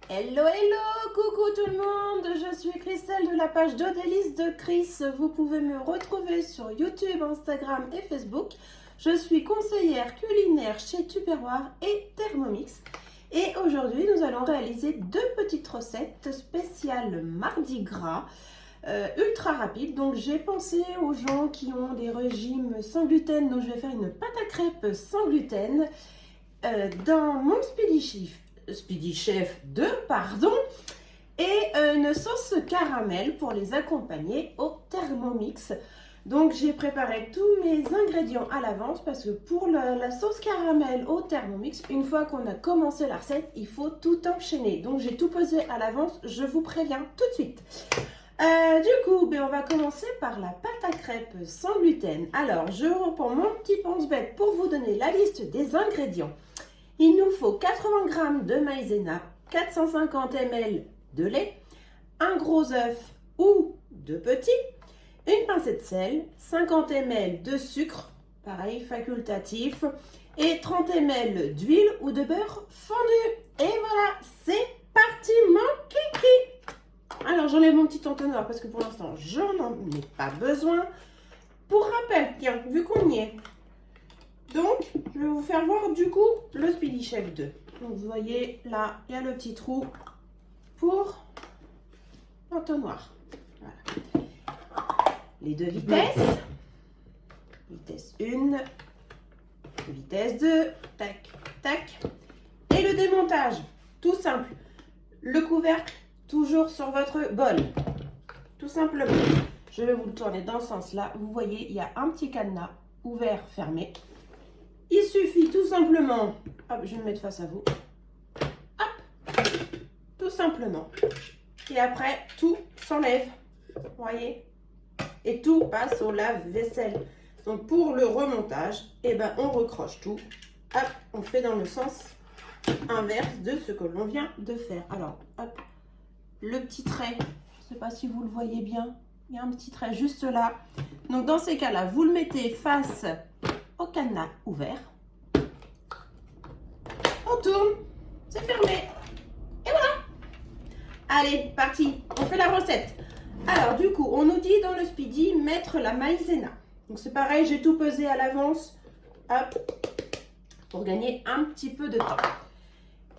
Hello, hello, coucou tout le monde, je suis Christelle de la page d'Odélice de Chris. Vous pouvez me retrouver sur YouTube, Instagram et Facebook. Je suis conseillère culinaire chez Tupperware et Thermomix. Et aujourd'hui, nous allons réaliser deux petites recettes spéciales Mardi Gras, ultra rapides. Donc j'ai pensé aux gens qui ont des régimes sans gluten, donc je vais faire une pâte à crêpes sans gluten dans mon Speedy Chef 2, pardon, et une sauce caramel pour les accompagner au Thermomix. Donc j'ai préparé tous mes ingrédients à l'avance parce que pour la sauce caramel au Thermomix, une fois qu'on a commencé la recette, il faut tout enchaîner. Donc j'ai tout pesé à l'avance, je vous préviens tout de suite. Du coup, on va commencer par la pâte à crêpes sans gluten. Alors, je reprends mon petit pense-bête pour vous donner la liste des ingrédients. Il nous faut 80 g de maïzena, 450 ml de lait, un gros œuf ou deux petits, une pincée de sel, 50 ml de sucre, pareil facultatif, et 30 ml d'huile ou de beurre fondu. Et voilà, c'est parti mon kiki. Alors j'enlève mon petit entonnoir parce que pour l'instant je n'en ai pas besoin. Pour rappel, tiens, vu qu'on y est, donc, je vais vous faire voir du coup le Speedy Chef 2. Donc, vous voyez, là, il y a le petit trou pour l'entonnoir. Voilà. Les deux vitesses. Vitesse 1, vitesse 2, tac, tac. Et le démontage, tout simple. Le couvercle, toujours sur votre bol. Tout simplement. Je vais vous le tourner dans ce sens-là. Vous voyez, il y a un petit cadenas ouvert, fermé. Il suffit tout simplement, hop, je vais me mettre face à vous, hop, tout simplement. Et après, tout s'enlève, vous voyez, et tout passe au lave-vaisselle. Donc pour le remontage, on recroche tout, hop, on fait dans le sens inverse de ce que l'on vient de faire. Alors, hop, le petit trait, je ne sais pas si vous le voyez bien, il y a un petit trait juste là. Donc dans ces cas-là, vous le mettez face au cadenas ouvert. On tourne, c'est fermé. Et voilà. Allez, parti, on fait la recette. Alors du coup, on nous dit dans le Speedy mettre la maïzena. Donc c'est pareil, j'ai tout pesé à l'avance. Hop, pour gagner un petit peu de temps.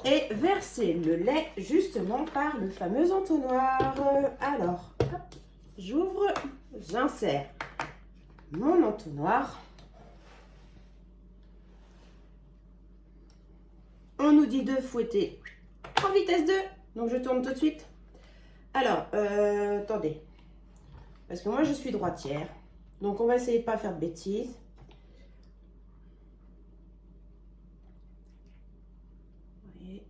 Et verser le lait justement par le fameux entonnoir. Alors, hop, j'ouvre, j'insère mon entonnoir. On nous dit de fouetter en vitesse 2. Donc, je tourne tout de suite. Alors, attendez. Parce que moi, je suis droitière. Donc, on va essayer de ne pas faire de bêtises. Vous voyez.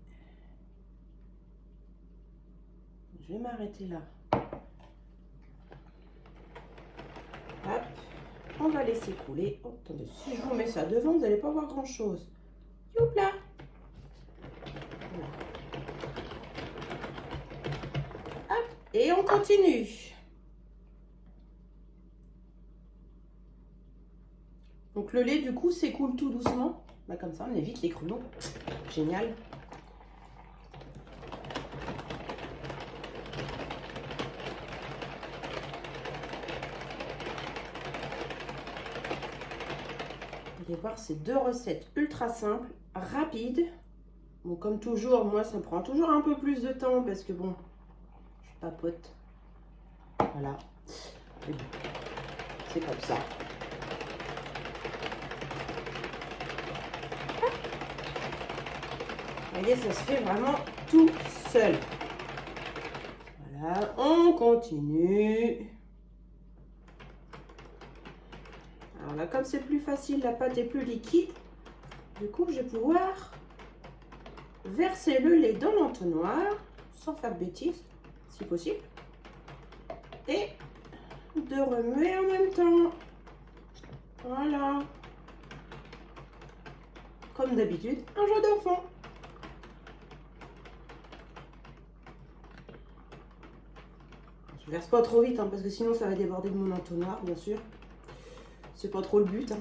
Je vais m'arrêter là. Hop. On va laisser couler. Oh, attendez, si je vous mets ça devant, vous n'allez pas voir grand-chose. Youpla. Et on continue. Donc le lait du coup s'écoule tout doucement. Comme ça on évite les grumeaux. Génial. Vous allez voir ces deux recettes ultra simples, rapides. Bon, comme toujours, moi ça me prend toujours un peu plus de temps parce que bon, je papote. Voilà. C'est comme ça. Vous voyez, ça se fait vraiment tout seul. Voilà, on continue. Alors là, comme c'est plus facile, la pâte est plus liquide. Du coup, je vais pouvoir verser le lait dans l'entonnoir, sans faire de bêtises, si possible. Et de remuer en même temps. Voilà. Comme d'habitude, un jeu d'enfant. Je verse pas trop vite parce que sinon ça va déborder de mon entonnoir, bien sûr. C'est pas trop le but.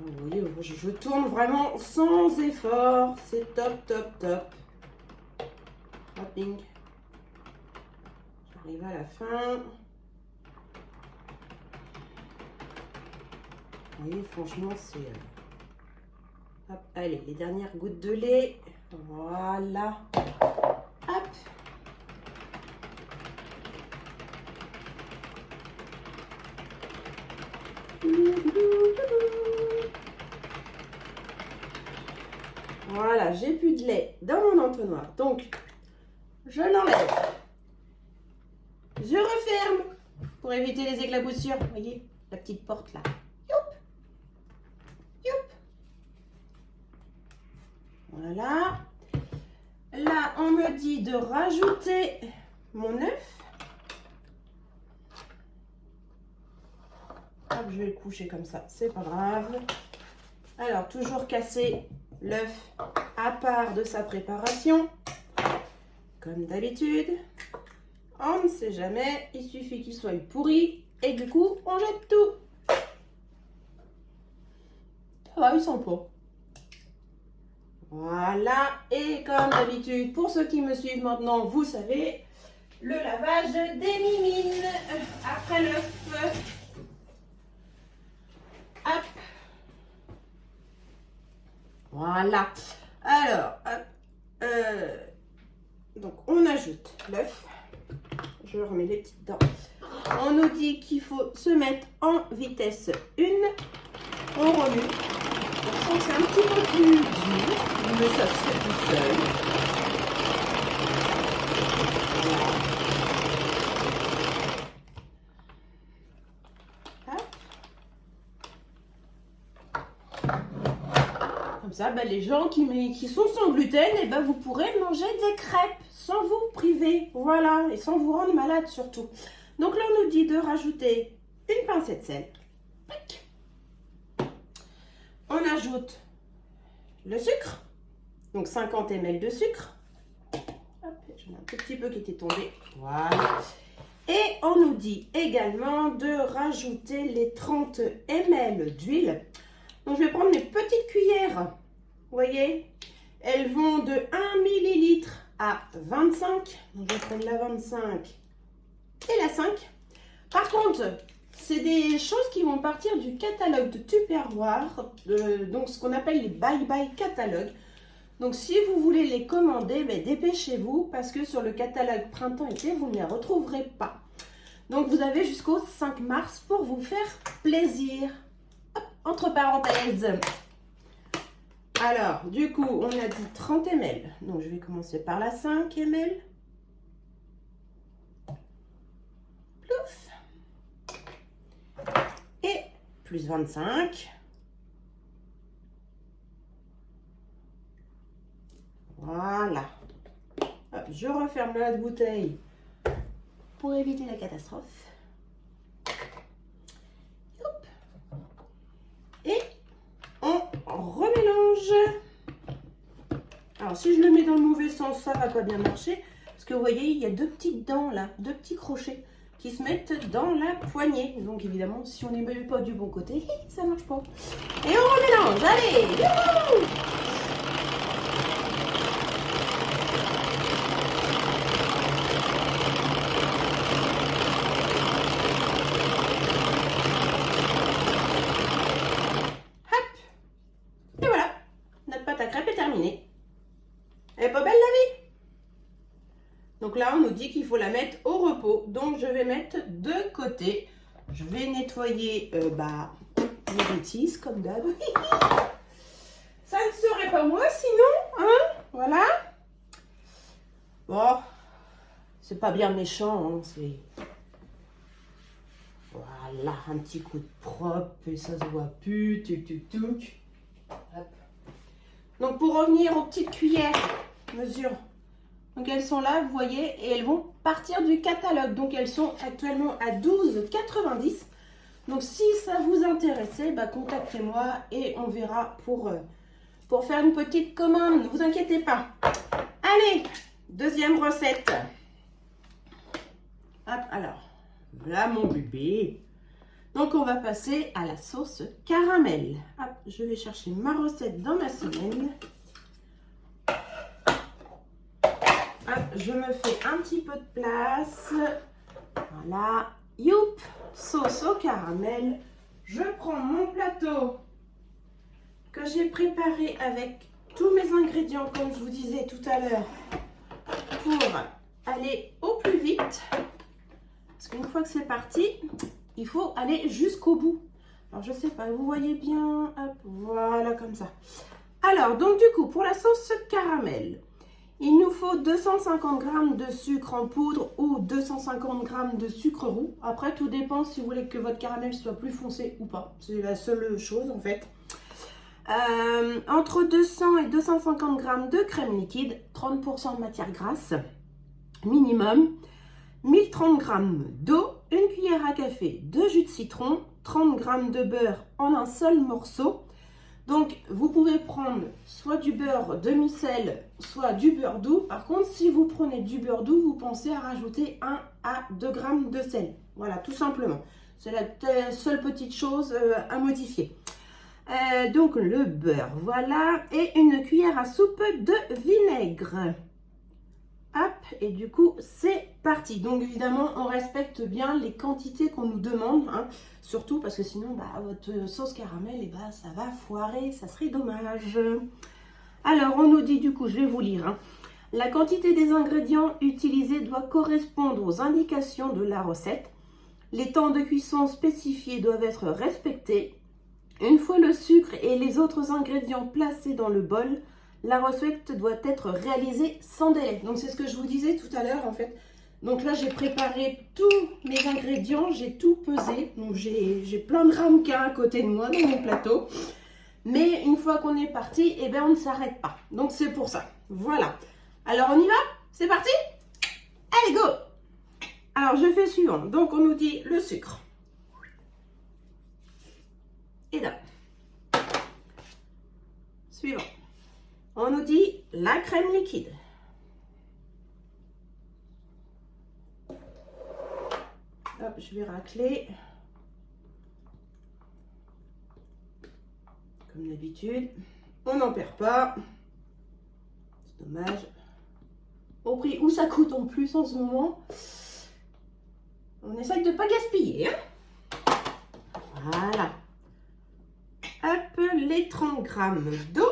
Vous voyez, je tourne vraiment sans effort. C'est top, top, top. Hopping. J'arrive à la fin. Vous voyez, franchement, c'est... Hop, allez, les dernières gouttes de lait. Voilà. Hop. Voilà, j'ai plus de lait dans mon entonnoir. Donc, je l'enlève. Je referme pour éviter les éclaboussures. Vous voyez, la petite porte là. Youp. Youp. Voilà. Là, on me dit de rajouter mon œuf. Hop, je vais le coucher comme ça, c'est pas grave. Alors, toujours casser l'œuf à part de sa préparation. Comme d'habitude. On ne sait jamais, il suffit qu'il soit pourri et du coup, on jette tout. Ça va, il sent pas. Voilà, et comme d'habitude, pour ceux qui me suivent maintenant, vous savez, le lavage des mimines après l'œuf. Hop. Voilà. Alors, donc on ajoute l'œuf. Je remets les petites dents. On nous dit qu'il faut se mettre en vitesse 1. On remue. On sent que c'est un petit peu plus dur, mais ça se fait tout seul. Voilà. Comme ça, les gens qui sont sans gluten, vous pourrez manger des crêpes sans vous priver. Voilà, et sans vous rendre malade surtout. Donc là, on nous dit de rajouter une pincée de sel. On ajoute le sucre, donc 50 ml de sucre. Hop, j'en ai un tout petit peu qui était tombé. Voilà. Et on nous dit également de rajouter les 30 ml d'huile. Donc je vais prendre mes petites cuillères. Vous voyez, elles vont de 1 ml à 25. Donc je vais prendre la 25 et la 5. Par contre, c'est des choses qui vont partir du catalogue de Tupperware, donc ce qu'on appelle les bye-bye catalogue. Donc si vous voulez les commander, dépêchez-vous parce que sur le catalogue printemps-été, vous ne les retrouverez pas. Donc vous avez jusqu'au 5 mars pour vous faire plaisir. Hop, entre parenthèses. Alors, du coup, on a dit 30 ml. Donc je vais commencer par la 5 ml. Plouf. Et plus 25. Voilà. Hop, je referme la bouteille pour éviter la catastrophe. Hop. Et on remélange. Alors si je le mets dans le mauvais sens, ça va pas bien marcher. Parce que vous voyez, il y a deux petites dents là, deux petits crochets qui se mettent dans la poignée. Donc évidemment, si on ne met pas du bon côté, ça marche pas. Et on remélange, allez, youhou! Hop! Et voilà, notre pâte à crêpes est terminée. Elle est pas belle la vie? Donc là, on nous dit qu'il faut la mettre au repos. Donc, je vais mettre de côté. Je vais nettoyer les bêtises, comme d'hab. Ça ne serait pas moi sinon, hein? Voilà. Bon, c'est pas bien méchant, hein, c'est... Voilà, un petit coup de propre et ça se voit plus, tuc. Hop. Donc, pour revenir aux petites cuillères, mesure... Donc elles sont là, vous voyez, et elles vont partir du catalogue. Donc elles sont actuellement à 12,90 €. Donc si ça vous intéressait, contactez-moi et on verra pour faire une petite commande. Ne vous inquiétez pas. Allez, deuxième recette. Hop, alors, voilà mon bébé. Donc, on va passer à la sauce caramel. Hop, je vais chercher ma recette dans ma semaine. Hop, je me fais un petit peu de place. Voilà. Youp, sauce au caramel. Je prends mon plateau que j'ai préparé avec tous mes ingrédients, comme je vous disais tout à l'heure, pour aller au plus vite. Parce qu'une fois que c'est parti, il faut aller jusqu'au bout. Alors, je sais pas, vous voyez bien, hop, voilà, comme ça. Alors, donc du coup, pour la sauce caramel, il nous faut 250 g de sucre en poudre ou 250 g de sucre roux. Après, tout dépend si vous voulez que votre caramel soit plus foncé ou pas. C'est la seule chose, en fait. Entre 200 et 250 g de crème liquide, 30% de matière grasse, minimum. 1030 g d'eau, une cuillère à café de jus de citron, 30 g de beurre en un seul morceau. Donc, vous pouvez prendre soit du beurre demi-sel, soit du beurre doux. Par contre, si vous prenez du beurre doux, vous pensez à rajouter 1 à 2 g de sel. Voilà, tout simplement. C'est la seule petite chose à modifier. Donc, le beurre, voilà. Et une cuillère à soupe de vinaigre. Hop, et du coup, c'est parti. Donc, évidemment, on respecte bien les quantités qu'on nous demande, hein, surtout parce que sinon, votre sauce caramel, ça va foirer, ça serait dommage. Alors, on nous dit, du coup, je vais vous lire. Hein, la quantité des ingrédients utilisés doit correspondre aux indications de la recette. Les temps de cuisson spécifiés doivent être respectés. Une fois le sucre et les autres ingrédients placés dans le bol, la recette doit être réalisée sans délai. Donc, c'est ce que je vous disais tout à l'heure, en fait. Donc là, j'ai préparé tous mes ingrédients, j'ai tout pesé. Donc, j'ai plein de ramequins à côté de moi dans mon plateau. Mais une fois qu'on est parti, eh bien, on ne s'arrête pas. Donc, c'est pour ça. Voilà. Alors, on y va? C'est parti? Allez, go! Alors, je fais suivant. Donc, on nous dit le sucre. Et là. Suivant. On nous dit la crème liquide. Hop, je vais racler. Comme d'habitude. On n'en perd pas. C'est dommage. Au prix où ça coûte en plus en ce moment. On essaye de ne pas gaspiller. Hein, voilà. Hop, les 30 g d'eau.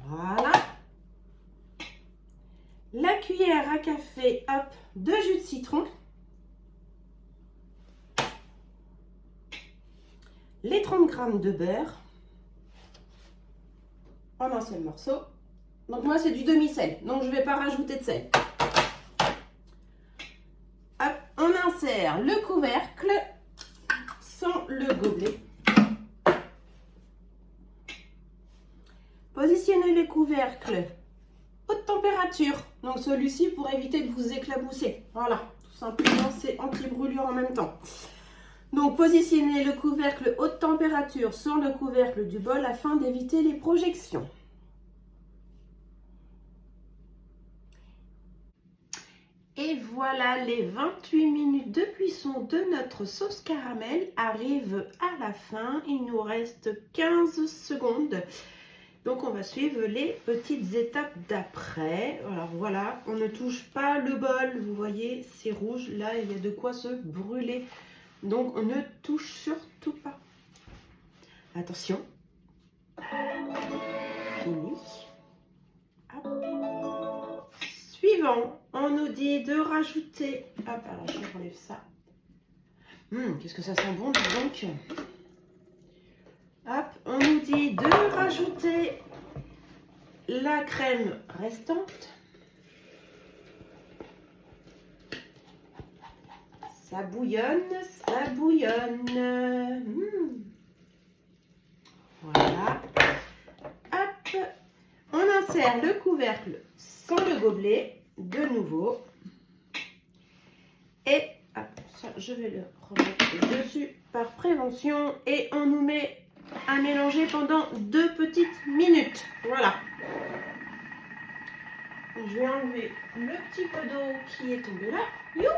Voilà. La cuillère à café, hop, de jus de citron. Les 30 g de beurre en un seul morceau. Donc moi, c'est du demi-sel, donc je ne vais pas rajouter de sel. Hop, on insère le couvercle sans le gobelet. Positionnez les couvercles haute température. Donc celui-ci pour éviter de vous éclabousser. Voilà, tout simplement, c'est anti-brûlure en même temps. Donc positionnez le couvercle haute température sur le couvercle du bol afin d'éviter les projections. Et voilà, les 28 minutes de cuisson de notre sauce caramel arrivent à la fin. Il nous reste 15 secondes. Donc, on va suivre les petites étapes d'après. Alors, voilà, on ne touche pas le bol. Vous voyez, c'est rouge. Là, il y a de quoi se brûler. Donc, on ne touche surtout pas. Attention. Fini. Hop. Suivant, on nous dit de rajouter... Hop, alors, je relève ça. Qu'est-ce que ça sent bon, donc. Hop, on nous dit de rajouter la crème restante. Ça bouillonne, ça bouillonne. Voilà. Hop, on insère le couvercle sans le gobelet, de nouveau. Et hop, ça, je vais le remettre dessus par prévention. Et on nous met à mélanger pendant 2 petites minutes. Voilà. Je vais enlever le petit peu d'eau qui est tombé là. Youp!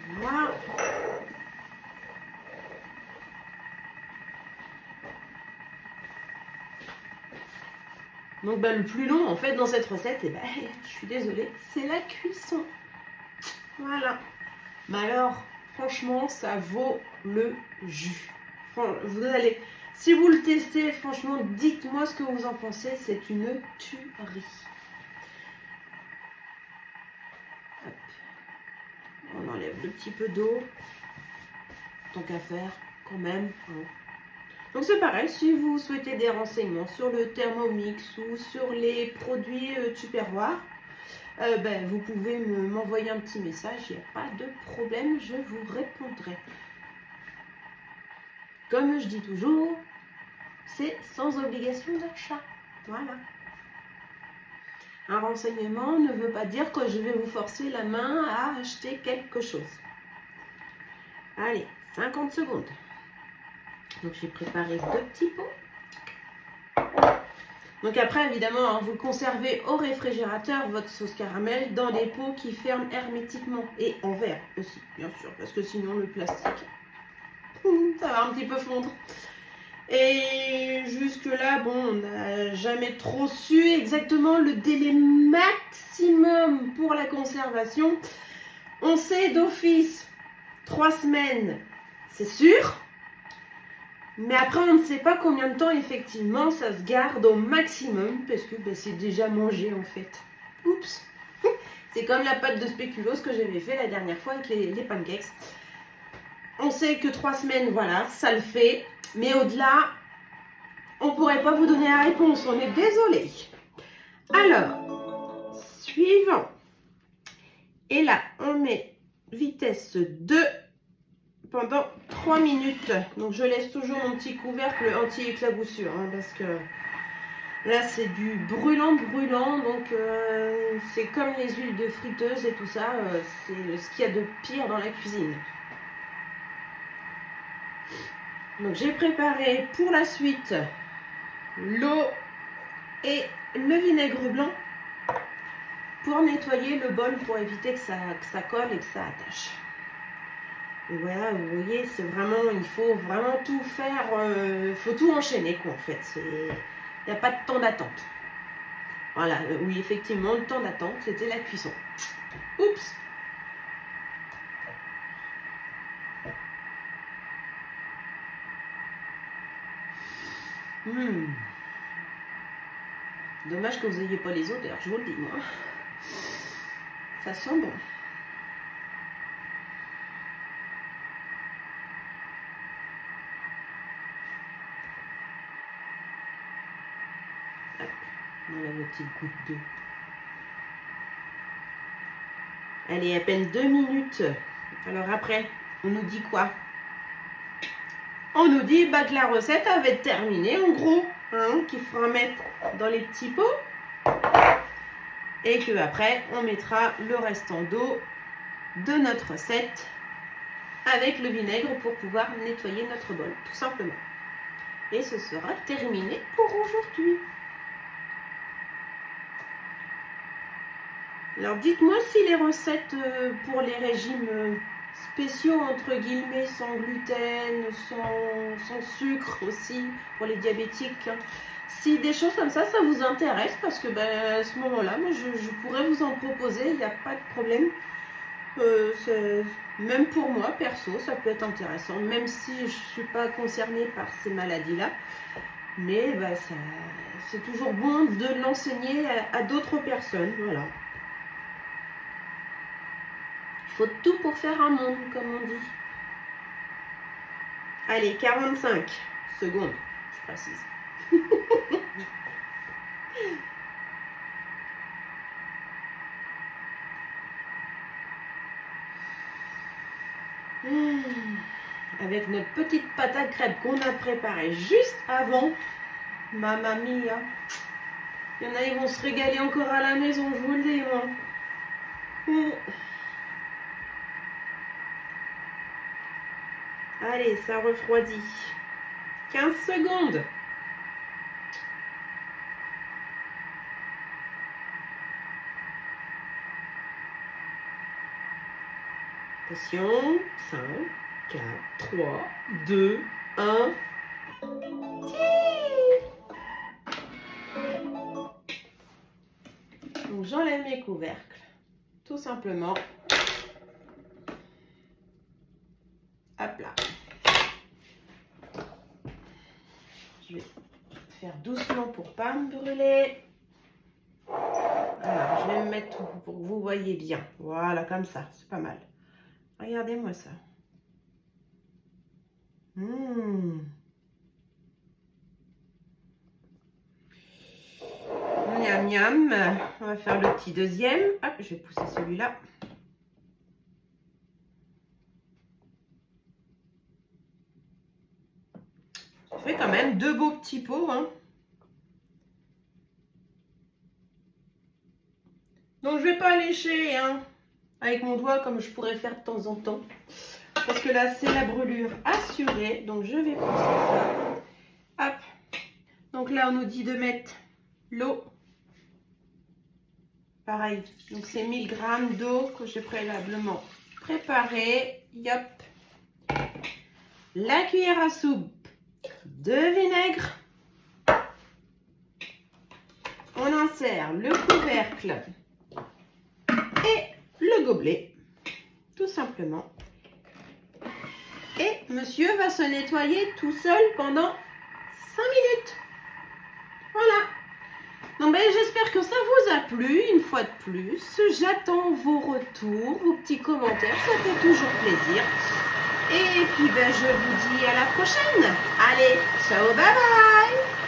Voilà. Donc le plus long en fait dans cette recette, je suis désolée, c'est la cuisson. Voilà. Mais alors, franchement, ça vaut le jus. Vous allez, si vous le testez, franchement, dites-moi ce que vous en pensez. C'est une tuerie. Hop. On enlève le petit peu d'eau. Tant qu'à faire, quand même. Donc c'est pareil, si vous souhaitez des renseignements sur le Thermomix ou sur les produits Tupperware, vous pouvez m'envoyer un petit message, il n'y a pas de problème, je vous répondrai. Comme je dis toujours, c'est sans obligation d'achat. Voilà. Un renseignement ne veut pas dire que je vais vous forcer la main à acheter quelque chose. Allez, 50 secondes. Donc j'ai préparé 2 petits pots. Donc après, évidemment, vous conservez au réfrigérateur votre sauce caramel dans des pots qui ferment hermétiquement. Et en verre aussi, bien sûr, parce que sinon le plastique, ça va un petit peu fondre. Et jusque-là, on n'a jamais trop su exactement le délai maximum pour la conservation. On sait d'office 3 semaines, c'est sûr. Mais après, on ne sait pas combien de temps, effectivement, ça se garde au maximum, parce que c'est déjà mangé, en fait. Oups. C'est comme la pâte de spéculoos que j'avais fait la dernière fois avec les pancakes. On sait que 3 semaines, voilà, ça le fait. Mais au-delà, on ne pourrait pas vous donner la réponse, on est désolé. Alors, suivant. Et là, on met vitesse 2 pendant 3 minutes. Donc, je laisse toujours mon petit couvercle anti-éclaboussure, parce que là, c'est du brûlant. Donc, c'est comme les huiles de friteuse et tout ça. C'est ce qu'il y a de pire dans la cuisine. Donc, j'ai préparé pour la suite l'eau et le vinaigre blanc pour nettoyer le bol, pour éviter que ça colle et que ça attache. Donc voilà, vous voyez, c'est vraiment, il faut vraiment tout faire, il faut tout enchaîner quoi en fait. Il n'y a pas de temps d'attente. Voilà, oui effectivement, le temps d'attente, c'était la cuisson. Oups! Dommage que vous n'ayez pas les odeurs, je vous le dis moi. Ça sent bon. Hop, on enlève une petite goutte d'eau. Allez, à peine 2 minutes. Alors après, on nous dit quoi? On nous dit que la recette avait terminé en gros, qu'il faudra mettre dans les petits pots. Et que après on mettra le restant d'eau de notre recette avec le vinaigre pour pouvoir nettoyer notre bol, tout simplement. Et ce sera terminé pour aujourd'hui. Alors dites-moi si les recettes pour les régimes spéciaux, entre guillemets, sans gluten, sans sucre aussi, pour les diabétiques, si des choses comme ça vous intéresse, parce que à ce moment-là, moi je pourrais vous en proposer, il n'y a pas de problème. Même pour moi, perso, ça peut être intéressant, même si je ne suis pas concernée par ces maladies-là. Mais c'est toujours bon de l'enseigner à d'autres personnes, voilà. Il faut tout pour faire un monde, comme on dit. Allez, 45 secondes, je précise. Avec notre petite pâte à crêpes qu'on a préparée juste avant. Mamma mia. Il y en a, ils vont se régaler encore à la maison, je vous le dis, moi. Allez, ça refroidit. 15 secondes. Attention, 5, 4, 3, 2, 1. Donc j'enlève mes couvercles, tout simplement. Hop là. Je vais faire doucement pour pas me brûler. Alors, je vais me mettre pour que vous voyez bien. Voilà, comme ça, c'est pas mal. Regardez-moi ça. Miam miam. On va faire le petit deuxième. Hop, je vais pousser celui-là. Ça fait quand même 2 beaux petits pots, hein. Donc je vais pas lécher, hein, avec mon doigt comme je pourrais faire de temps en temps. Parce que là, c'est la brûlure assurée. Donc je vais pousser ça. Hop. Donc là, on nous dit de mettre l'eau. Pareil. Donc c'est 1000 g d'eau que j'ai préalablement préparée. Yop. La cuillère à soupe de vinaigre. On insère le couvercle et le gobelet, tout simplement. Et monsieur va se nettoyer tout seul pendant 5 minutes. Voilà. Donc ben, j'espère que ça vous a plu une fois de plus. J'attends vos retours, vos petits commentaires, ça fait toujours plaisir. Et puis ben, je vous dis à la prochaine. Allez, ciao, bye bye.